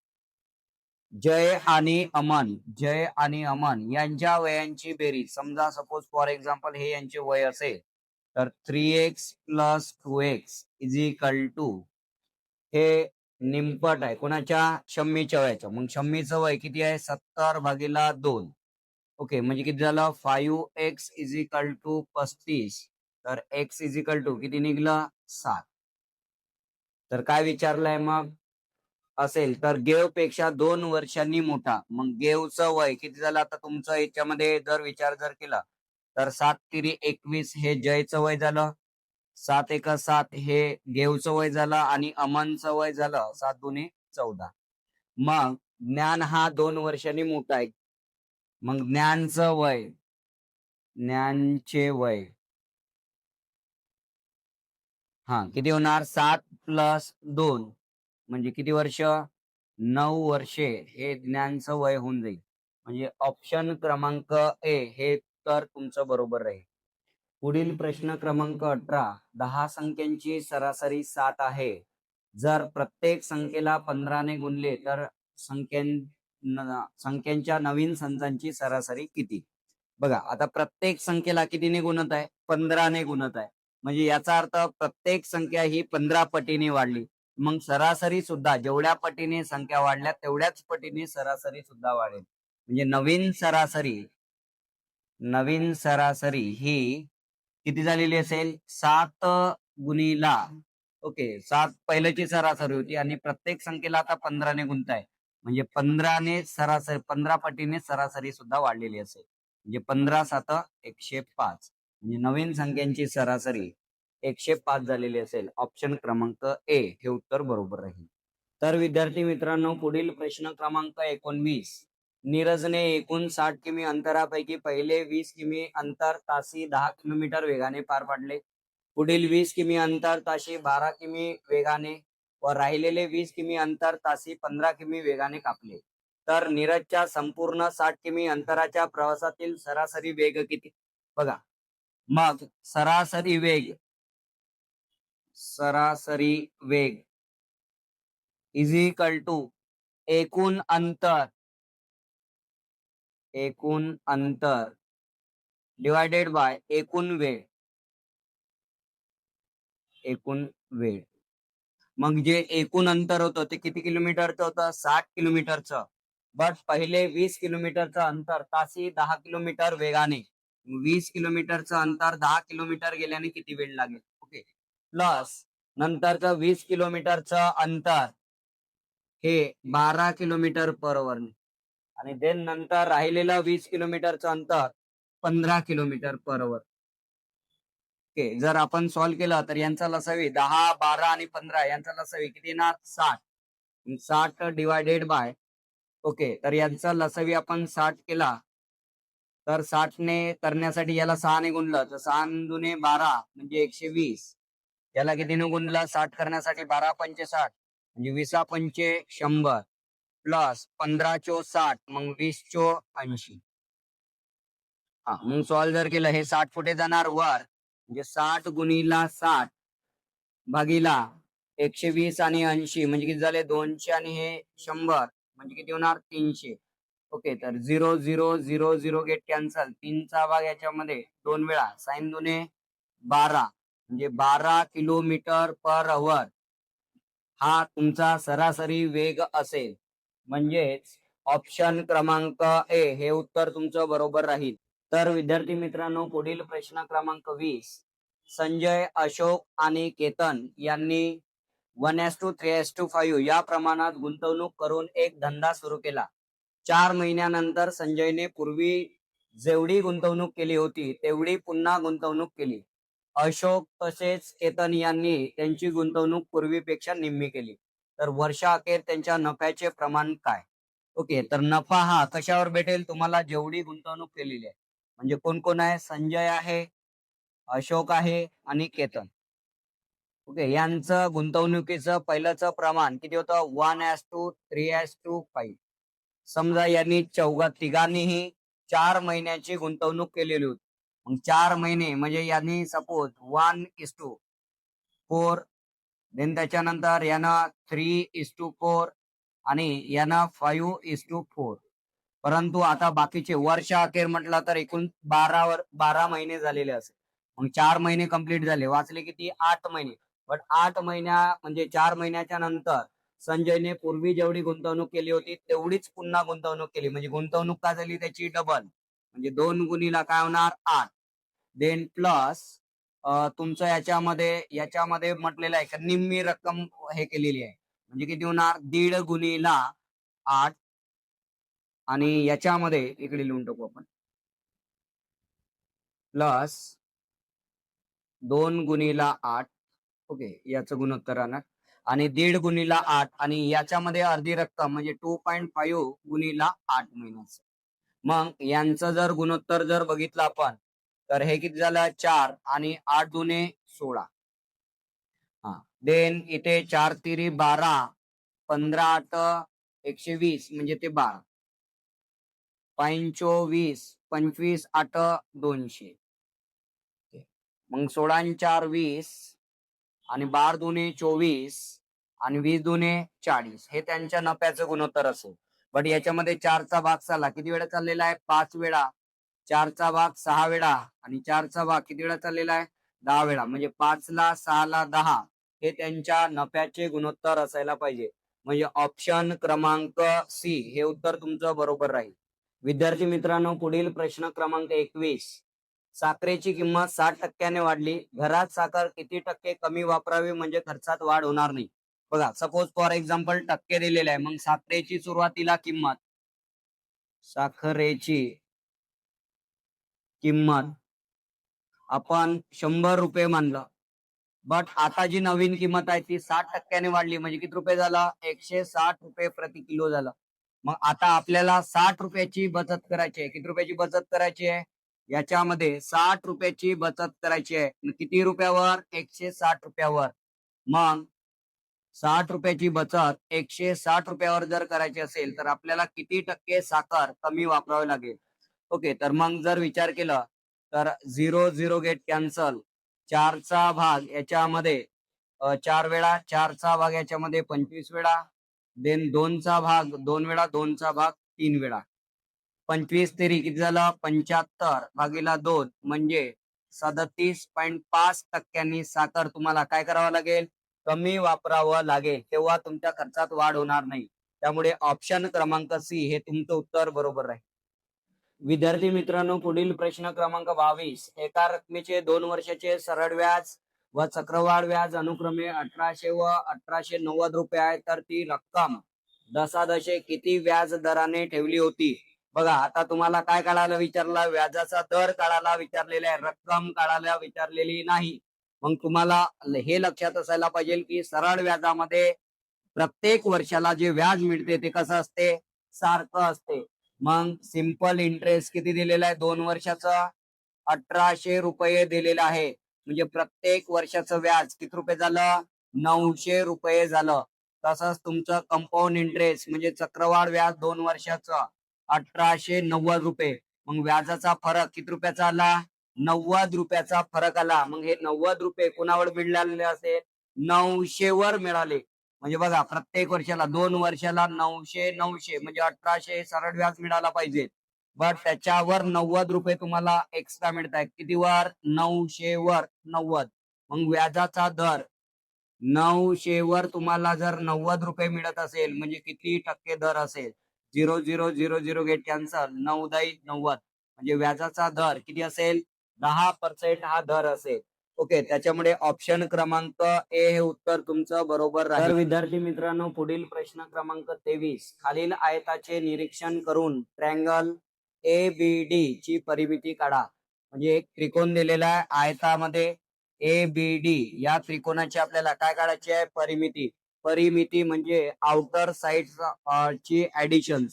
जय आणि अमन यांच्या वयांची बेरीज, समजा सपोज फॉर एक्झाम्पल हे यांचे वय असेल तर 3x + 2x = हे निमपट आहे कोणाच्या? शम्मीच्या वयाच्या. मग शम्मीचं वय किती आहे? 70/2. ओके, म्हणजे किती झालं? 5x = 35. तर x = किती निघलं? 7. तर काय विचारलंय मग? असेल तर गेव पेक्षा 2 वर्षांनी मोठा. मग गेवचं वय किती झालं? आता तुमचं याच्यामध्ये जर विचार केला तर 7 तिरी 21 हे जयचं वय झालं, 7 एका 7 हे गेवचं वय झालं आणि अमनचं वय झालं 7 दुने 14. मग ज्ञान हा 2 वर्षांनी मोठा आहे. मग ज्ञानचे वय हा किती होणार? 7 + 2 म्हणजे किती वर्ष? 9 वर्षे हे ज्ञानचं वय होऊन जाईल. म्हणजे ऑप्शन क्रमांक ए हे तर तुमचं बरोबर राहील. पुढील प्रश्न क्रमांक 18. 10 संख्यांची सरासरी 7 आहे. जर प्रत्येक संख्येला 15 ने गुणले तर संख्यांच्या नवीन संचांची सरासरी किती? बघा, आता प्रत्येक संख्येला कितीने गुणत आहे? 15 ने गुणत आहे. म्हणजे याचा अर्थ प्रत्येक संख्या ही 15 पटीने वाढली. मग सरासरी सुद्धा जेवढ्या पटीने संख्या वाढल्या तेवढ्याच पटीने सरासरी सुद्धा वाढेल. म्हणजे नवीन सरासरी ही किती झालेली असेल? 7 गुणिला, ओके, 7 पहिल्याची सरासरी होती आणि प्रत्येक संख्येला आता 15 ने गुणताय, म्हणजे 15 ने सरासरी 15 पटीने सरासरी सुद्धा वाढलेली असेल. म्हणजे 15 × 7 = 105. म्हणजे नवीन संख्यांची सरासरी 105 झालेली असेल. ऑप्शन क्रमांक ए हे उत्तर बरोबर राहील. तर विद्यार्थी मित्रांनो, पुढील प्रश्न क्रमांक 19. नीरजने एकूण 60 किमी अंतरापैकी पहिले 20 किमी अंतर तासी 10 किलोमीटर वेगाने पार पाडले. पुढील 20 किमी अंतर ताशी 12 किमी वेगाने व राहिलेले 20 किमी अंतर तासी 15 किमी वेगाने कापले तर नीरजच्या संपूर्ण 60 किमी अंतराच्या प्रवासातील सरासरी वेग किती? बघा, मग सरासरी वेग इज इक्वल टू एकूण अंतर डिवायडेड बाय एकूण वेळ. मग जे एकूण अंतर होतं ते किती किलोमीटरचं होतं? 60 किलोमीटरचं. बट पहिले 20 किलोमीटरचं अंतर तासी 10 किलोमीटर वेगाने, 20 किलोमीटरचं अंतर 10 किलोमीटर गेल्याने किती वेळ लागेल? ओके, प्लस नंतरचं 20 किलोमीटरचं अंतर हे 12 किलोमीटर पर आवर आणि देन नंतर राहिलेलं 20 किलोमीटरचं अंतर 15 किलोमीटर पर आवर. ओके, जर आपण सॉल्व्ह केलं तर यांचा लसावी 10, 12 आणि 15 यांचा लसावी किती येणार? 60 डिवायडेड बाय, ओके, तर यांचा लसावी आपण 60 केला तर 60 ने करण्यासाठी याला 6 ने गुणलं तर 6 दुने 12 म्हणजे 120. याला कितीने गुणलं 60 करण्यासाठी? 12 पंचे 60 म्हणजे 20 पंचे 100 प्लस 15 चो 60 मग 20 चो 80. हा, मग सॉल्व्ह जर केलं हे 60 कुठे जाणार? वर, म्हणजे 60 गुणिला 60 भागीला 120 आणि 80 म्हणजे किती झाले? 200 आणि हे 100 म्हणजे किती होणार? 300. ओके, तर 0 0 0 0 गेट कॅन्सल. 3 चा भाग याच्यामध्ये 2 वेळा, साइन दुने 12 म्हणजे 12 किलोमीटर पर आवर हा तुमचा सरासरी वेग असेल. म्हणजेच ऑप्शन क्रमांक ए हे उत्तर तुमचं बरोबर राहील. तर विद्यार्थी मित्रांनो, पुढील प्रश्न क्रमांक 20. संजय, अशोक आणि केतन यांनी 1:3:5 या प्रमाणात गुंतवणूक करून एक धंदा सुरू केला. 4 महिन्यानंतर संजयने पूर्वी जेवढी गुंतवणूक केली होती तेवढी पुन्हा गुंतवणूक केली. अशोक तसेच केतन यांनी त्यांची गुंतवणूक पूर्वीपेक्षा निम्मी केली. तर वर्षाअखेर त्यांच्या नफ्याचे प्रमाण काय? ओके, तर नफा हा कशावर भेटेल? तुम्हाला जेवढी गुंतवणूक केलेली आहे. म्हणजे कोण कोण आहे? संजय आहे, अशोक आहे आणि केतन. ओके, यांचं गुंतवणुकीचं पहिलंच प्रमाण किती होतं? 1:3:5. समजा यांनी तिघांनीही 4 महिन्याची गुंतवणूक केलेली होती. मग 4 महिने म्हणजे यांनी सपोज 1:4, देन त्याच्यानंतर यानं 3:4 आणि यानं 5:4. परंतु आता बाकीचे वर्ष अखेर म्हटलं तर एकूण 12 महिने झालेले असेल. मग 4 महिने कंप्लीट झाले, वाचले किती? 8 महिने. बट 8 महिन्या म्हणजे 4 महिन्याच्या नंतर संजयने पूर्वी जेवढी गुंतवणूक केली होती तेवढीच पुन्हा गुंतवणूक केली. म्हणजे गुंतवणूक काय झाली त्याची? डबल. म्हणजे 2 गुणिला काय होणार? 8. देन प्लस तुमचं याच्यामध्ये म्हटलेलं आहे का निम्मी रक्कम हे केलेली आहे. म्हणजे किती होणार? 1.5 गुणिला 8 आणि याच्यामध्ये इकडे लिहून टाकू आपण प्लस 2 गुणिला 8. ओके, याचं गुणोत्तर राहणार आणि 1.5 गुणिला 8 आणि याच्यामध्ये अर्धी रक्कम म्हणजे 2.5 गुणिला 8 महिन्याचं. मग यांचं जर गुणोत्तर जर बघितलं आपण तर हे किती झालं? 4 आणि 8 दुने 16. हा, देन इथे 4 तिरी 12, 15 8 120 म्हणजे ते 12, 25 25 8 200. मग 16 आणि 4 20 आणि 12 दुने 24 आणि 20 दुने 40 हे त्यांच्या नफ्याचं गुणोत्तर असेल. बट याच्यामध्ये 4चा भाग चालला किती वेळा चाललेला आहे? 5 वेळा. 4चा भाग 6 वेळा आणि 4चा भाग किती वेळा चाललेला आहे? 10 वेळा. म्हणजे 5 ला 6 ला 10 हे त्यांच्या नफ्याचे गुणोत्तर असायला पाहिजे. म्हणजे ऑप्शन क्रमांक सी हे उत्तर तुमचं बरोबर राहील. विद्यार्थी मित्रांनो, पुढील प्रश्न क्रमांक 21. साखरेची किंमत 60% वाढली. घरात साखर किती टक्के कमी वापरावी म्हणजे खर्चात वाढ होणार नाही? बघा, सपोज फॉर एक्झाम्पल टक्के दिलेले आहे. मग साखरेची सुरुवातीला साखरेची किंमत आपण 100 रुपये मानलं. बट आता जी नवीन किंमत आहे ती 60% वाढली. म्हणजे किती रुपये झाला? 160 रुपये प्रति किलो झालं. मग आता आपल्याला 60 रुपयाची बचत करायची आहे. किती रुपयाची बचत करायची आहे? याच्यामध्ये 60 रुपयाची बचत करायची आहे. किती रुपयावर? 160 रुपयावर. मग ₹60 बचत 160 रुपयावर जर करायची असेल तर आपल्याला किती टक्के साखर कमी वापरावी लागेल? ओके, तर मग जर विचार केला तर 0 गेट कॅन्सल, 4चा भाग याच्यामध्ये 4 वेळा, 4चा भाग याच्यामध्ये 25 वेळा, देन 2चा भाग 2 वेळा, 2चा भाग 3 वेळा. 25 तेरी किती झालं? 75 भागीला 2 म्हणजे 37.5% साखर तुम्हाला काय करावं लागेल? कमी वापरावं लागेल. तेव्हा तुमच्या खर्चात वाढ होणार नाही. त्यामुळे ऑप्शन क्रमांक सी हे तुमचं उत्तर बरोबर राहील. विद्यार्थी मित्रांनो, पुढील प्रश्न क्रमांक 22. एका रकमेचे 2 वर्षाचे सरळ व्याज व चक्रवाढ व्याज अनुक्रमे 1800 व 1890 रुपये आहे, तर ती रक्कम दशादशे किती व्याज दराने ठेवली होती? बघा, आता तुम्हाला काय काढायला विचारला? व्याजाचा दर काढायला विचारलेला आहे, रक्कम काढायला विचारलेली नाही. मग तुम्हाला हे लक्षात असायला पाहिजे की सरळ व्याजामध्ये प्रत्येक वर्षाला जे व्याज मिळते ते कसं असते? सारखं असते. मग सिंपल इंटरेस्ट किती दिलेला आहे? 2 वर्षाचा 1800 रुपये दिलेला आहे. म्हणजे प्रत्येक वर्षाचं व्याज किती रुपये झालं? 900 रुपये झालं. तसंच तुमचं कंपाऊंड इंटरेस्ट म्हणजे चक्रवाढ व्याज 2 वर्षाचं 1890 रुपये. मग व्याजाचा फरक किती रुपयाचा आला? 90 रुपयाचा फरक आला. मग हे 90 रुपये कोणावर मिळालेले असेल? 900 वर मिळाले. म्हणजे बघा, प्रत्येक वर्षाला 2 वर्षाला 900 म्हणजे 1800 सरळ व्याज मिळाला पाहिजे. बट त्याच्यावर 90 रुपये तुम्हाला एक्स्ट्रा मिळत आहेत. कितीवर? 900 वर 90. मग व्याजाचा दर 900 वर तुम्हाला जर 90 रुपये मिळत असेल म्हणजे किती टक्के दर असेल? 0000 गेट कॅन्सल, 9×10 90. म्हणजे व्याजाचा दर किती असेल? 10% हा दर असेल. ओके, त्याच्यामुळे ऑप्शन क्रमांक ए हे उत्तर तुमचं बरोबर राहील. तर विद्यार्थी मित्रांनो, पुढील प्रश्न क्रमांक 23. खालील आयताचे निरीक्षण करून ट्रँगल ABD ची परिमिती काढा. म्हणजे एक त्रिकोण दिलेला आहे आयतामध्ये ABD, या त्रिकोणाची आपल्याला काय काढायची आहे? परिमिती. परिमिती म्हणजे आउटर साइड ची ऍडिशन.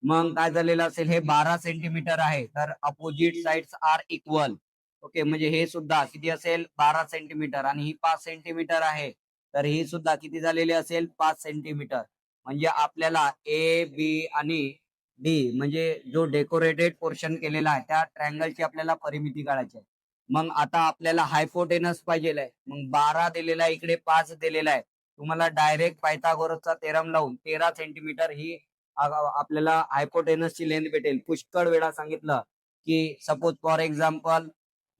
मग काय झालेलं असेल? हे 12 सेंटीमीटर आहे, तर opposite sides are equal. Okay, म्हणजे हे सुद्धा किती असेल? 12 सेंटीमीटर. आणि ही 5 सेंटीमीटर आहे, तर ही सुद्धा किती झालेली असेल? 5 सेंटीमीटर. म्हणजे आपल्याला ए बी आणि डी म्हणजे जो डेकोरेटेड पोर्शन केलेला आहे त्या ट्रँगलची आपल्याला परिमिती काढायची आहे. मग आता आपल्याला हायपोटेनस पाहिजे आहे. मग 12 दिलेला आहे, इकडे 5 दिलेला आहे. तुम्हाला डायरेक्ट पायथागोरसचा थेरम लावून 13 सेंटीमीटर ही आपल्याला हायपोटेनसची लेंथ भेटेल. पुष्कळ वेळा सांगितलं की सपोज फॉर एक्झाम्पल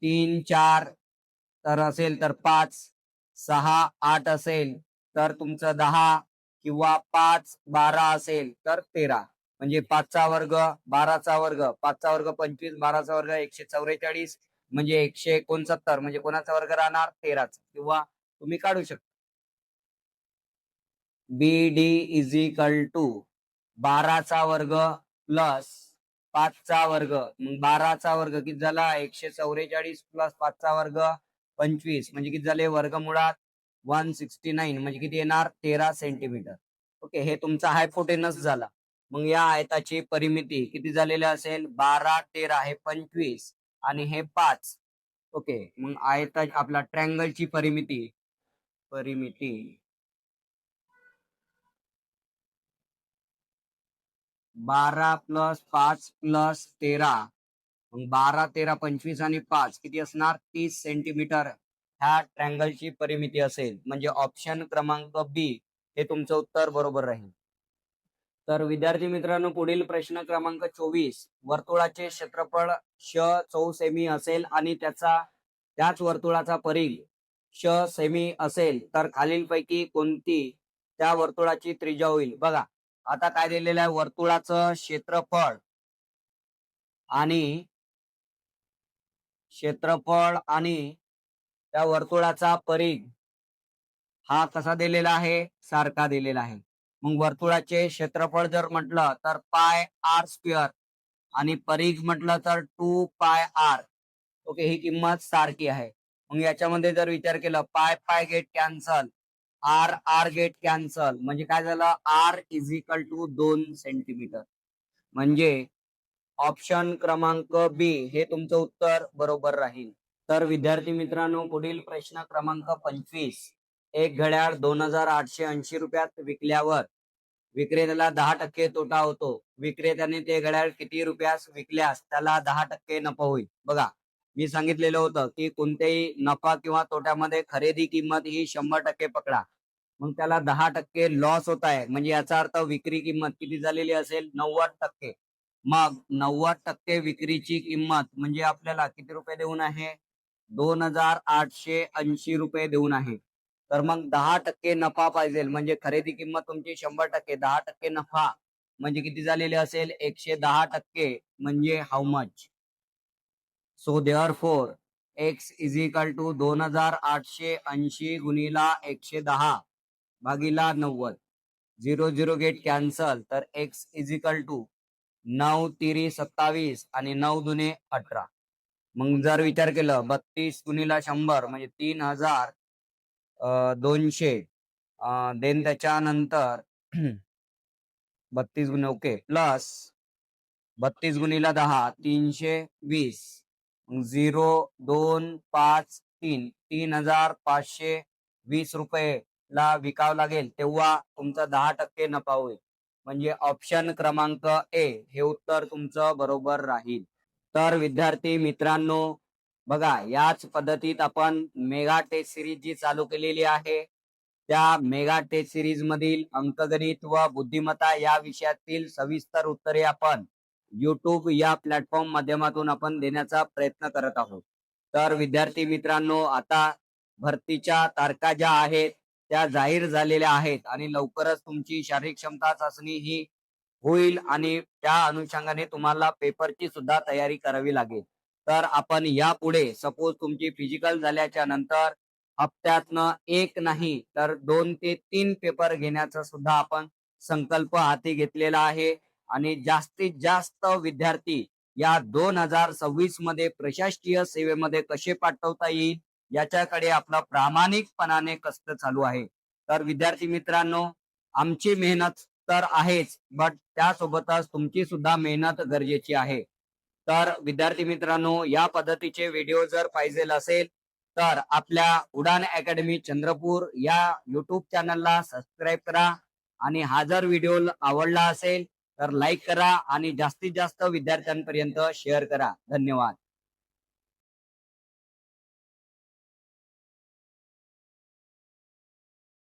3 4 तर असेल तर 5, 6 8 असेल तर तुमचं 10, किंवा 5 12 असेल तर 13. म्हणजे 5चा वर्ग 12चा वर्ग, 5चा वर्ग 25, 12चा वर्ग 144, म्हणजे 169. म्हणजे कोणाचा वर्ग राहणार? 13चा. किंवा तुम्ही काढू शकता BD इज इक्वल टू 12चा वर्ग प्लस 5चा वर्ग. मग 12चा वर्ग किती झाला? 144 प्लस 5चा वर्ग 25, म्हणजे किती झाले? वर्गमुळात 169, म्हणजे किती येणार? 13 सेंटीमीटर. ओके, हे तुमचा हायपोटेनस झाला. मग या आयताची परिमिती किती झालेली असेल? 12 13 हे 25 आणि हे 5. ओके, मग आयता आपला ट्रँगलची परिमिती परिमिती 12 प्लस 5 प्लस 13. मग 12 13 25 आणि 5 किती असणार? 30 सेंटीमीटर ह्या ट्रँगलची परिमिती असेल. म्हणजे ऑप्शन क्रमांक बी हे तुमचं उत्तर बरोबर राहील. तर विद्यार्थी मित्रांनो, पुढील प्रश्न क्रमांक 24. वर्तुळाचे क्षेत्रफळ 100 सेमी असेल आणि त्याच वर्तुळाचा परिघ 100 सेमी असेल तर खालीलपैकी कोणती त्या वर्तुळाची त्रिज्या होईल? बघा, आता काय दिलेलं आहे? वर्तुळाचं क्षेत्रफळ आणि त्या वर्तुळाचा परिघ हा कसा दिलेला आहे? सारखा दिलेला आहे. मग वर्तुळाचे क्षेत्रफळ जर म्हटलं तर पाय आर स्क्वेअर आणि परिघ म्हटलं तर 2 पाय आर. ओके, ही किंमत सारखी आहे. मग याच्यामध्ये जर विचार केला, pi pi get cancel, R R get cancel, म्हणजे काय झालं? R is equal to 2 centimetre. म्हणजे ऑप्शन क्रमांक बी हे तुमचं उत्तर बरोबर राहील. तर विद्यार्थी मित्रांनो, पुढील प्रश्न क्रमांक 25. एक घड्याळ 2880 रुपयात विकल्यावर विक्रेत्याला 10% तोटा होतो. विक्रेत्याने ते घड्याळ किती रुपयास विकल्यास त्याला 10% नफा होईल. बघा, मी सांगितलेलं होतं की कोणत्याही नफा किंवा तोट्यामध्ये खरेदी किंमत ही 100% पकडा. मग त्याला 10% लॉस होत आहे, म्हणजे याचा अर्थ विक्री किंमत किती झालेली असेल? 90%. मग 90% विक्रीची किंमत म्हणजे आपल्याला किती रुपये देऊन आहे? 2880 रुपये देऊन आहे. तर मग 10% नफा पाहिजे, म्हणजे खरेदी किंमत तुमची 100%, 10% नफा म्हणजे किती झालेले असेल? 110%. म्हणजे how much? So therefore X is equal to 2880 गुणिला 110 भागीला 90. 0 गेट कॅन्सल, तर एक्स इज इक्वल टू 9 तिरी 27 आणि 9 दुने 18. मग जर विचार केलं 32 गुणिला 100 म्हणजे 3200. देन त्याच्यानंतर 32 गुणे ओके प्लस 32 गुणिला 10 320. 0 2 5 3 3520 रुपये ला विकावं लागेल, तेव्हा तुमचा 10% नफा होईल. म्हणजे ऑप्शन क्रमांक ए हे उत्तर तुमचं बरोबर राहील. तर विद्यार्थी मित्रांनो, बघा याच पद्धतीत आपण मेगा टेस्ट सिरीज जी चालू केलेली आहे, त्या मेगा टेस्ट सिरीज मधील अंकगणित व बुद्धिमत्ता या विषयातील सविस्तर उत्तरे आपण YouTube या प्लॅटफॉर्म माध्यमातून आपण देण्याचा प्रयत्न करत आहोत. तर विद्यार्थी मित्रांनो, आता भरतीच्या तारखा ज्या आहेत त्या जाहीर झालेल्या आहेत आणि लवकरच तुमची शारीरिक क्षमता चाचणी ही होईल आणि त्या अनुषंगाने तुम्हाला पेपरची सुद्धा तयारी करावी लागेल. तर आपण यापुढे सपोज तुमची फिजिकल झाल्याच्या नंतर हप्त्यातनं एक नाही तर 2 ते 3 पेपर घेण्याचा सुद्धा आपण संकल्प हाती घेतलेला आहे. आणि जास्तीत जास्त विद्यार्थी या 2026 मध्ये प्रशासकीय सेवेमध्ये कसे पाठवता येईल याच्याकडे आपला प्रामाणिकपणाने कष्ट चालू आहे. तर विद्यार्थी मित्रांनो, आमची मेहनत तर आहेच, बट त्यासोबतच तुमची सुद्धा मेहनत गरजेची आहे. तर विद्यार्थी मित्रांनो, या पद्धतीचे व्हिडिओ जर पाहिजे असेल तर आपल्या उडान अकॅडमी चंद्रपूर या YouTube चॅनलला सबस्क्राईब करा. आणि हा जर व्हिडिओ आवडला असेल तर लाईक करा आणि जास्तीत जास्त विद्यार्थ्यांपर्यंत शेअर करा. धन्यवाद.